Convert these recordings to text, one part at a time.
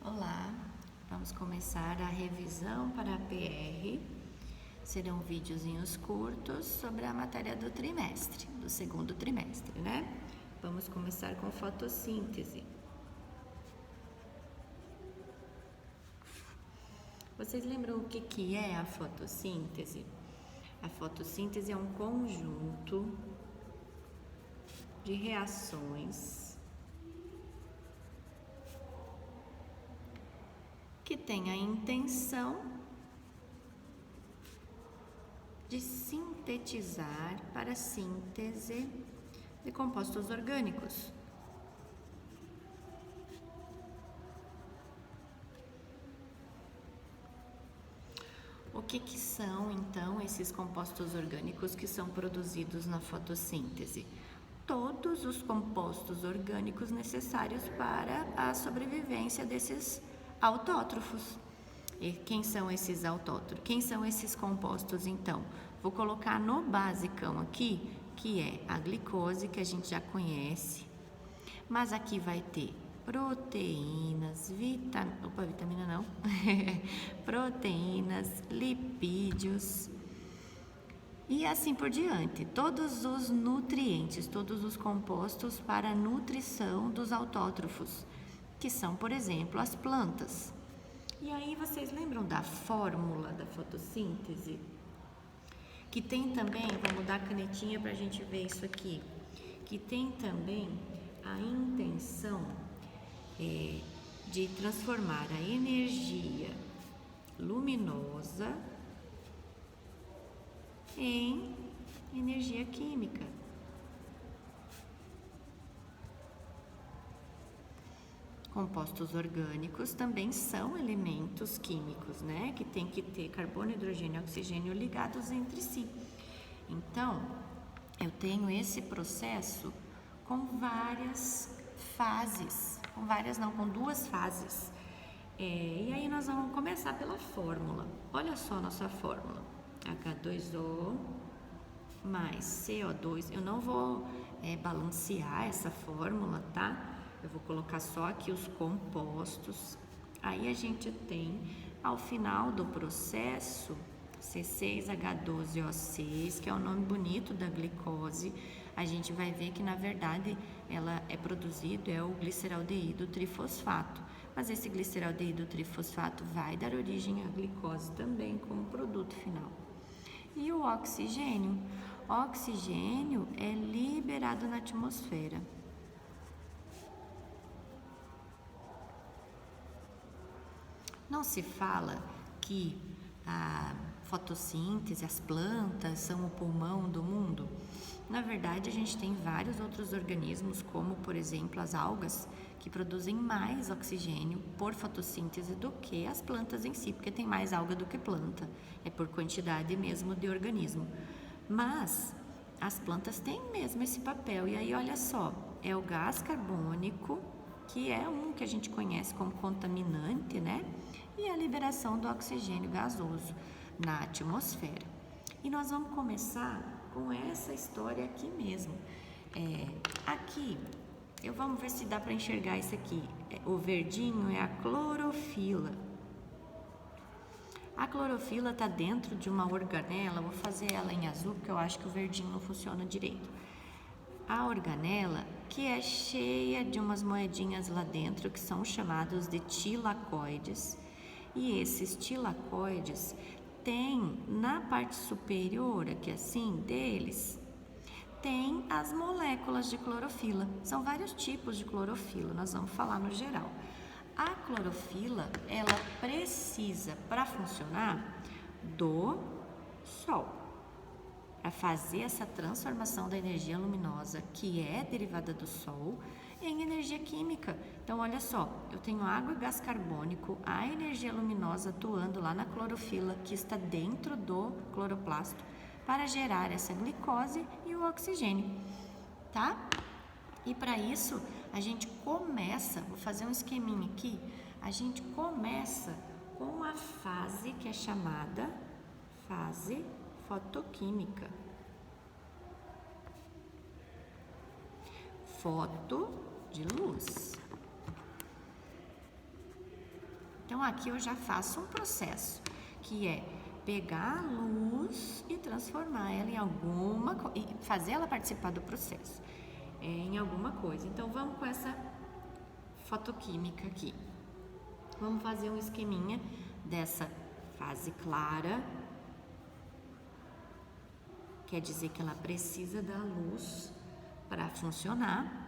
Olá, vamos começar a revisão para a PR. Serão videozinhos curtos sobre a matéria do trimestre, do segundo trimestre, né? Vamos começar com fotossíntese. Vocês lembram o que é a fotossíntese? A fotossíntese é um conjunto de reações que tem a intenção de sintetizar para a síntese de compostos orgânicos. O que são, então, esses compostos orgânicos que são produzidos na fotossíntese? Todos os compostos orgânicos necessários para a sobrevivência desses autótrofos. E quem são esses autótrofos? Quem são esses compostos, então? Vou colocar no basicão aqui, que é a glicose, que a gente já conhece, mas aqui vai ter proteínas, vitamina não, proteínas, lipídios e assim por diante. Todos os nutrientes, todos os compostos para a nutrição dos autótrofos, que são, por exemplo, as plantas. E aí vocês lembram da fórmula da fotossíntese? Que tem também, vamos dar a canetinha para a gente ver isso aqui, que tem também a intenção de transformar a energia luminosa em energia química. Compostos orgânicos também são elementos químicos, né? Que tem que ter carbono, hidrogênio e oxigênio ligados entre si. Então, eu tenho esse processo com várias fases, com duas fases. E aí nós vamos começar pela fórmula. Olha só a nossa fórmula. H2O mais CO2. Eu não vou balancear essa fórmula, tá? Eu vou colocar só aqui os compostos. Aí a gente tem, ao final do processo, C6H12O6, que é o nome bonito da glicose. A gente vai ver que, na verdade, ela é produzido, é o gliceraldeído trifosfato. Mas esse gliceraldeído trifosfato vai dar origem à glicose também como produto final. E o oxigênio? O oxigênio é liberado na atmosfera. Não se fala que a fotossíntese, as plantas são o pulmão do mundo? Na verdade, a gente tem vários outros organismos, como, por exemplo, as algas, que produzem mais oxigênio por fotossíntese do que as plantas em si, porque tem mais alga do que planta, é por quantidade mesmo de organismo. Mas as plantas têm mesmo esse papel, e aí olha só, é o gás carbônico, que é um que a gente conhece como contaminante, né? E a liberação do oxigênio gasoso na atmosfera. E nós vamos começar com essa história aqui mesmo. Aqui, vamos ver se dá para enxergar isso aqui. O verdinho é a clorofila. A clorofila está dentro de uma organela. Vou fazer ela em azul porque eu acho que o verdinho não funciona direito. A organela, que é cheia de umas moedinhas lá dentro, que são chamados de tilacoides. E esses tilacoides têm na parte superior, aqui assim, deles, tem as moléculas de clorofila. São vários tipos de clorofila, nós vamos falar no geral. A clorofila, ela precisa, para funcionar, do sol, para fazer essa transformação da energia luminosa, que é derivada do sol, em energia química. Então, olha só, eu tenho água e gás carbônico, a energia luminosa atuando lá na clorofila, que está dentro do cloroplasto, para gerar essa glicose e o oxigênio, tá? E para isso, a gente começa, vou fazer um esqueminha aqui, a gente começa com a fase que é chamada fase fotoquímica. Foto de luz. Então, aqui eu já faço um processo, que é pegar a luz e transformar ela em alguma coisa, e fazer ela participar do processo, em alguma coisa. Então, vamos com essa fotoquímica aqui. Vamos fazer um esqueminha dessa fase clara, quer dizer que ela precisa da luz para funcionar.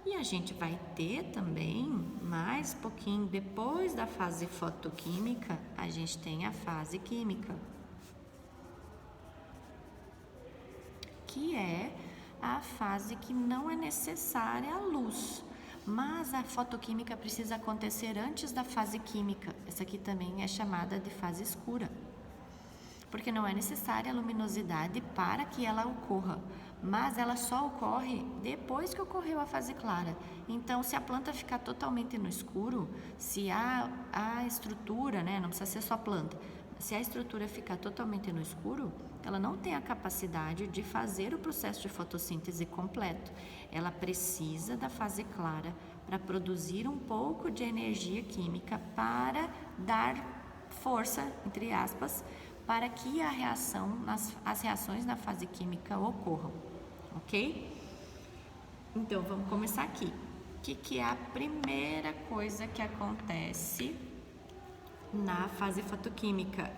E a gente vai ter também, mais pouquinho depois da fase fotoquímica, a gente tem a fase química, que é a fase que não é necessária a luz, mas a fotoquímica precisa acontecer antes da fase química. Essa aqui também é chamada de fase escura, porque não é necessária a luminosidade para que ela ocorra, mas ela só ocorre depois que ocorreu a fase clara. Então, se a planta ficar totalmente no escuro, se a estrutura, né, não precisa ser só planta, se a estrutura ficar totalmente no escuro, ela não tem a capacidade de fazer o processo de fotossíntese completo. Ela precisa da fase clara para produzir um pouco de energia química para dar força, entre aspas, para que as reações na fase química ocorram, ok? Então, vamos começar aqui. O que é a primeira coisa que acontece na fase fotoquímica?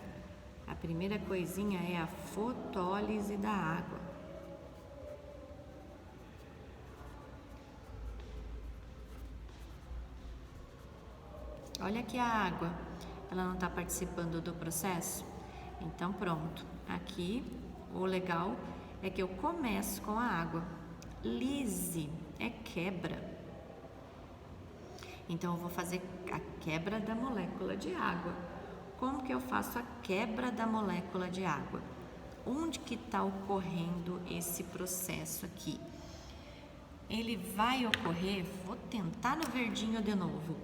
A primeira coisinha é a fotólise da água. Olha aqui a água, ela não está participando do processo? Então, pronto. Aqui, o legal é que eu começo com a água. Lise é quebra. Então, eu vou fazer a quebra da molécula de água. Como que eu faço a quebra da molécula de água? Onde que está ocorrendo esse processo aqui? Ele vai ocorrer, vou tentar no verdinho de novo.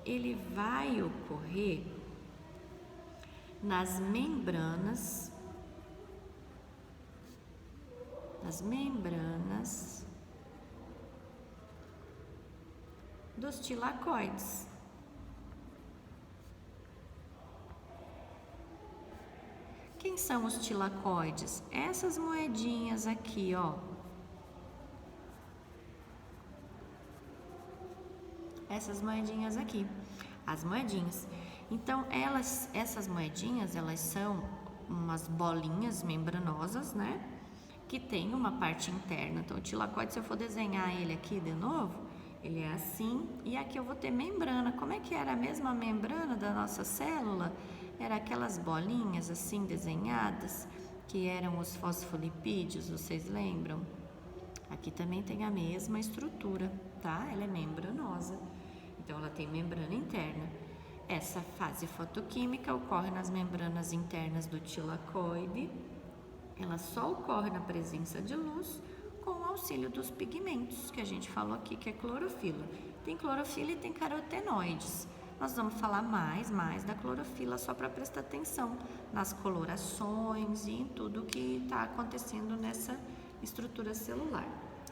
Ele vai ocorrer nas membranas dos tilacoides. Quem são os tilacoides? Essas moedinhas aqui, ó. Essas moedinhas aqui, as moedinhas. Então, essas moedinhas, elas são umas bolinhas membranosas, né? Que tem uma parte interna. Então, o tilacoide, se eu for desenhar ele aqui de novo, ele é assim, e aqui eu vou ter membrana. Como é que era a mesma membrana da nossa célula? Era aquelas bolinhas assim desenhadas, que eram os fosfolipídios, vocês lembram? Aqui também tem a mesma estrutura, tá? Ela é membranosa, então ela tem membrana interna. Essa fase fotoquímica ocorre nas membranas internas do tilacoide. Ela só ocorre na presença de luz com o auxílio dos pigmentos, que a gente falou aqui, que é clorofila. Tem clorofila e tem carotenoides. Nós vamos falar mais da clorofila só para prestar atenção nas colorações e em tudo que está acontecendo nessa estrutura celular.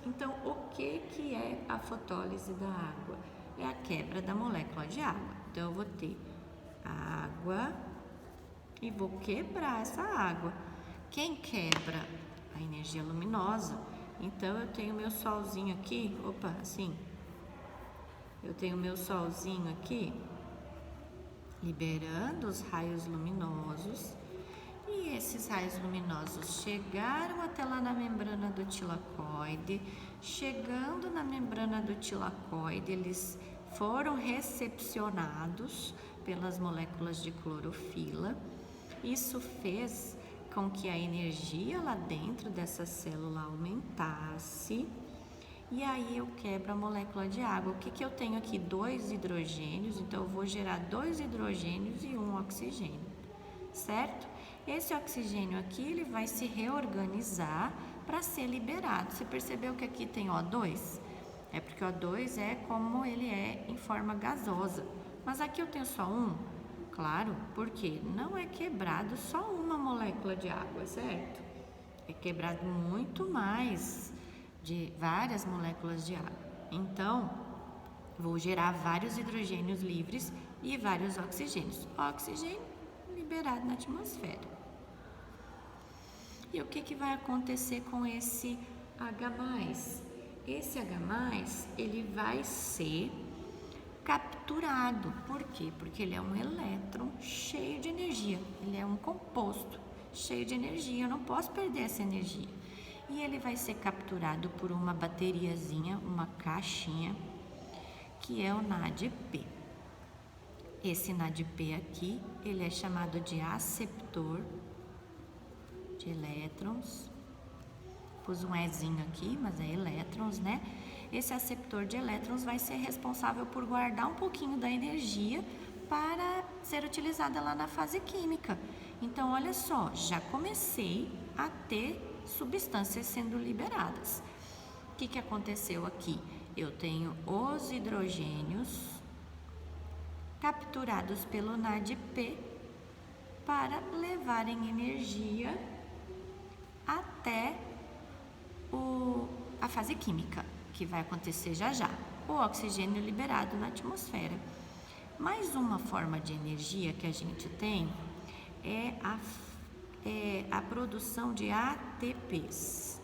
Então, o que é a fotólise da água? É a quebra da molécula de água. Então, eu vou ter água e vou quebrar essa água. Quem quebra? A energia luminosa. Então, eu tenho meu solzinho aqui, assim. Eu tenho meu solzinho aqui, liberando os raios luminosos. E esses raios luminosos chegaram até lá na membrana do tilacoide. Chegando na membrana do tilacoide, eles foram recepcionados pelas moléculas de clorofila. Isso fez com que a energia lá dentro dessa célula aumentasse. E aí eu quebro a molécula de água. O que eu tenho aqui? 2 hidrogênios, então eu vou gerar 2 hidrogênios e 1 oxigênio, certo? Esse oxigênio aqui, ele vai se reorganizar para ser liberado. Você percebeu que aqui tem O2? É porque o O2 é como ele é em forma gasosa. Mas aqui eu tenho só um? Claro, porque não é quebrado só uma molécula de água, certo? É quebrado muito mais de várias moléculas de água. Então, vou gerar vários hidrogênios livres e vários oxigênios. Oxigênio liberado na atmosfera. E o que vai acontecer com esse H+? Esse H+, ele vai ser capturado. Por quê? Porque ele é um elétron cheio de energia. Ele é um composto cheio de energia. Eu não posso perder essa energia. E ele vai ser capturado por uma bateriazinha, uma caixinha, que é o NADP. Esse NADP aqui, ele é chamado de aceptor de elétrons. Pus um Ezinho aqui, mas é elétrons, né? Esse aceptor de elétrons vai ser responsável por guardar um pouquinho da energia para ser utilizada lá na fase química. Então, olha só, já comecei a ter substâncias sendo liberadas. O que aconteceu aqui? Eu tenho os hidrogênios capturados pelo NADP para levarem energia até a fase química, que vai acontecer já já. O oxigênio liberado na atmosfera. Mais uma forma de energia que a gente tem é a produção de ATPs,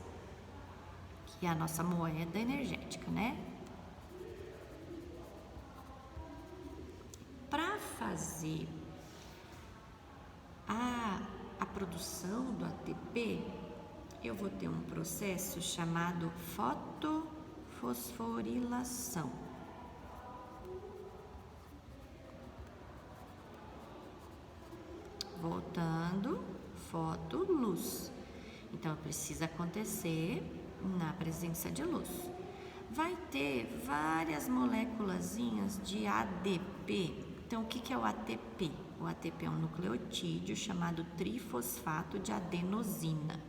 que é a nossa moeda energética, né? Para fazer a produção do ATP, eu vou ter um processo chamado fotofosforilação. Voltando, fotoluz. Então, precisa acontecer na presença de luz. Vai ter várias moléculazinhas de ADP. Então, o que é o ATP? O ATP é um nucleotídeo chamado trifosfato de adenosina.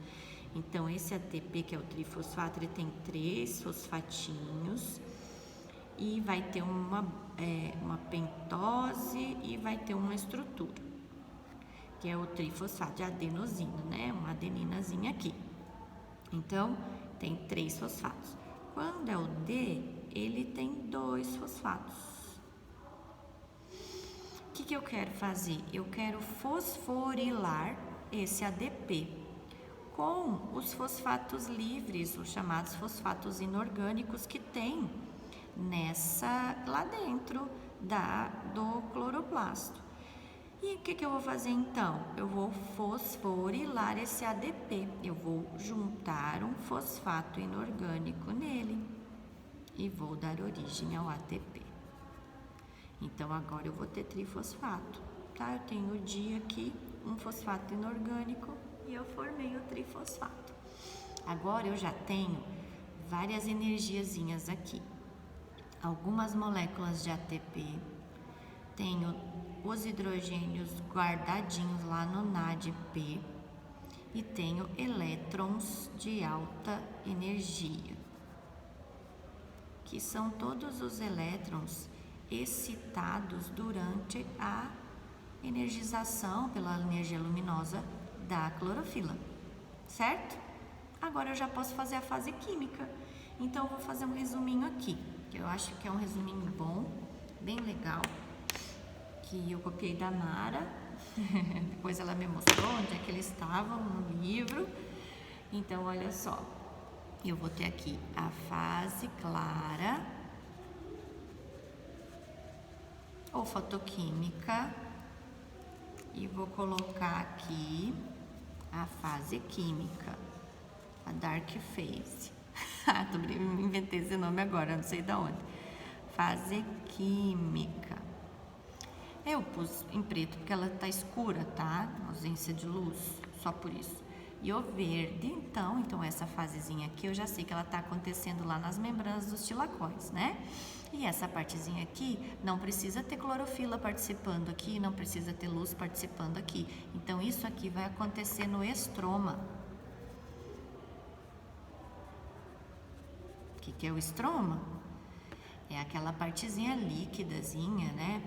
Então, esse ATP, que é o trifosfato, ele tem 3 fosfatinhos e vai ter uma pentose e vai ter uma estrutura, que é o trifosfato de adenosina, né? Uma adeninazinha aqui. Então, tem 3 fosfatos. Quando é o D, ele tem 2 fosfatos. O que eu quero fazer? Eu quero fosforilar esse ADP com os fosfatos livres, os chamados fosfatos inorgânicos que tem lá dentro do cloroplasto. E o que eu vou fazer então? Eu vou fosforilar esse ADP. Eu vou juntar um fosfato inorgânico nele e vou dar origem ao ATP. Então, agora eu vou ter trifosfato, tá? Eu tenho o dia aqui, um fosfato inorgânico e eu formei o trifosfato. Agora eu já tenho várias energiazinhas aqui. Algumas moléculas de ATP, tenho os hidrogênios guardadinhos lá no NADP e tenho elétrons de alta energia, que são todos os elétrons excitados durante a energização pela energia luminosa da clorofila, certo? Agora eu já posso fazer a fase química. Então eu vou fazer um resuminho aqui, que eu acho que é um resuminho bom, bem legal, que eu copiei da Mara. Depois ela me mostrou onde é que eles estavam no livro. Então, olha só, eu vou ter aqui a fase clara, ou fotoquímica, e vou colocar aqui a fase química, a dark phase. Inventei esse nome agora, não sei de onde. Fase química. Eu pus em preto porque ela tá escura, tá? Ausência de luz, só por isso. E o verde, então essa fasezinha aqui, eu já sei que ela tá acontecendo lá nas membranas dos tilacóides, né? E essa partezinha aqui, não precisa ter clorofila participando aqui, não precisa ter luz participando aqui. Então, isso aqui vai acontecer no estroma. O que é o estroma? É aquela partezinha líquidazinha, né?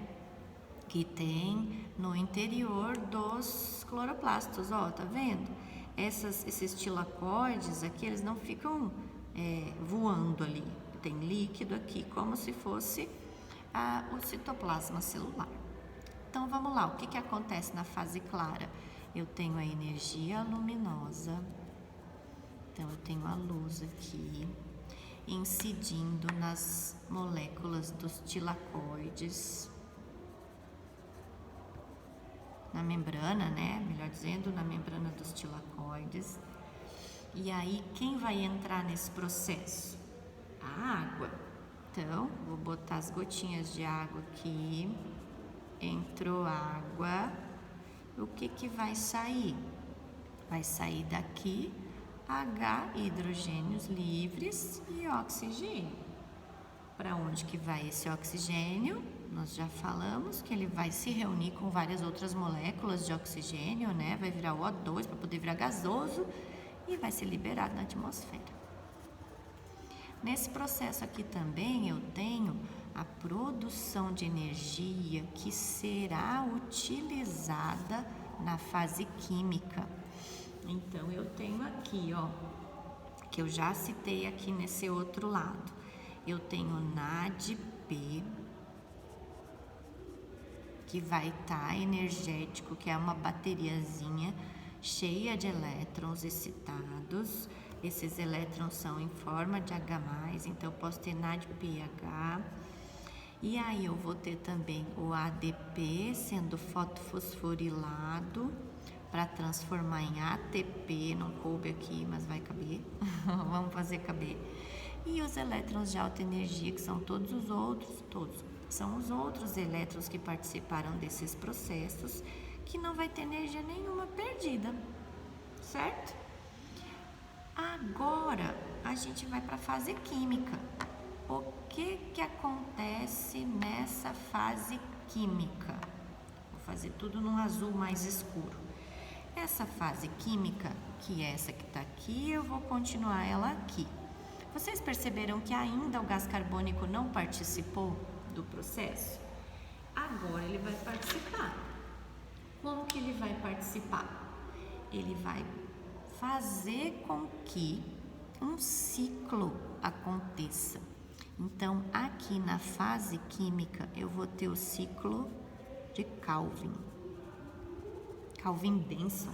Que tem no interior dos cloroplastos, ó, tá vendo? Esses tilacóides aqui, eles não ficam voando ali. Tem líquido aqui, como se fosse o citoplasma celular. Então vamos lá, o que acontece na fase clara? Eu tenho a energia luminosa, então eu tenho a luz aqui, incidindo nas moléculas dos tilacoides, na membrana, né? Melhor dizendo, na membrana dos tilacoides. E aí, quem vai entrar nesse processo? A água. Então, vou botar as gotinhas de água aqui. Entrou água. O que vai sair? Vai sair daqui H, hidrogênios livres e oxigênio. Para onde que vai esse oxigênio? Nós já falamos que ele vai se reunir com várias outras moléculas de oxigênio, né? Vai virar o O2 para poder virar gasoso e vai ser liberado na atmosfera. Nesse processo aqui também eu tenho a produção de energia que será utilizada na fase química. Então eu tenho aqui, ó, que eu já citei aqui nesse outro lado. Eu tenho NADP, que vai estar energético, que é uma bateriazinha cheia de elétrons excitados. Esses elétrons são em forma de H+, então eu posso ter NADPH. E aí eu vou ter também o ADP sendo fotofosforilado para transformar em ATP. Não coube aqui, mas vai caber. Vamos fazer caber. E os elétrons de alta energia, que são todos os outros elétrons que participaram desses processos, que não vai ter energia nenhuma perdida, certo? Agora, a gente vai para a fase química. O que acontece nessa fase química? Vou fazer tudo num azul mais escuro. Essa fase química, que é essa que está aqui, eu vou continuar ela aqui. Vocês perceberam que ainda o gás carbônico não participou do processo? Agora ele vai participar. Como que ele vai participar? Ele vai fazer com que um ciclo aconteça. Então, aqui na fase química, eu vou ter o ciclo de Calvin-Benson.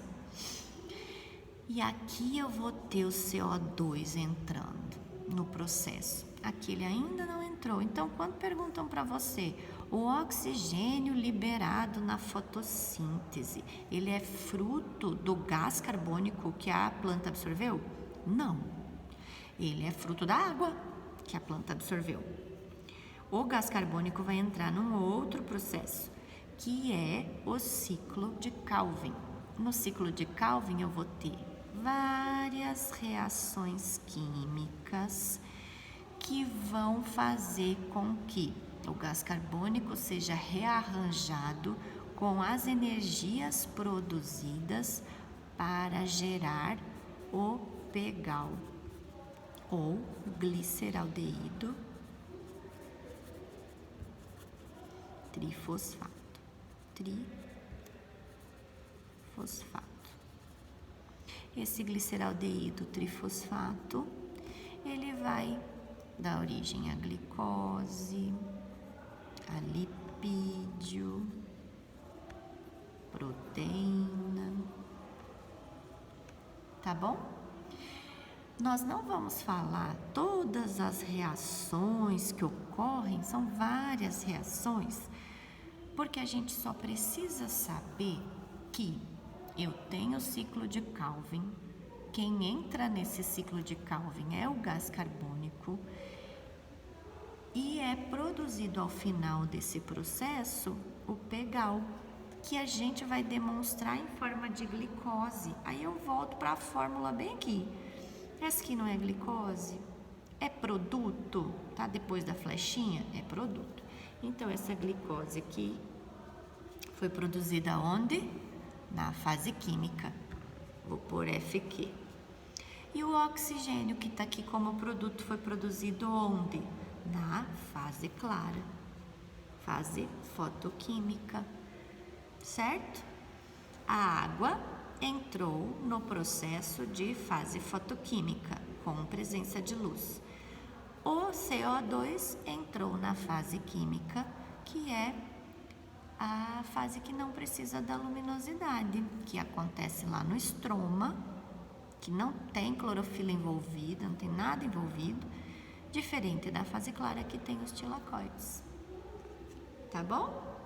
E aqui eu vou ter o CO2 entrando no processo. Aqui ele ainda não entrou. Então, quando perguntam para você, o oxigênio liberado na fotossíntese, ele é fruto do gás carbônico que a planta absorveu? Não. Ele é fruto da água que a planta absorveu. O gás carbônico vai entrar num outro processo, que é o ciclo de Calvin. No ciclo de Calvin eu vou ter várias reações químicas que vão fazer com que o gás carbônico seja rearranjado com as energias produzidas para gerar o PEGAL, ou gliceraldeído trifosfato. Esse gliceraldeído trifosfato, ele vai dar origem à glicose, a lipídio, proteína, tá bom? Nós não vamos falar todas as reações que ocorrem, são várias reações, porque a gente só precisa saber que eu tenho o ciclo de Calvin. Quem entra nesse ciclo de Calvin é o gás carbônico e é produzido ao final desse processo o PEGAL, que a gente vai demonstrar em forma de glicose. Aí eu volto para a fórmula bem aqui. Essa aqui não é glicose? É produto, tá? Depois da flechinha, é produto. Então, essa glicose aqui foi produzida onde? Na fase química. Vou pôr FQ. E o oxigênio que está aqui como produto foi produzido onde? Na fase clara. Fase fotoquímica. Certo? A água entrou no processo de fase fotoquímica, com presença de luz. O CO2 entrou na fase química, que é a fase que não precisa da luminosidade, que acontece lá no estroma, que não tem clorofila envolvida, não tem nada envolvido, diferente da fase clara que tem os tilacoides. Tá bom?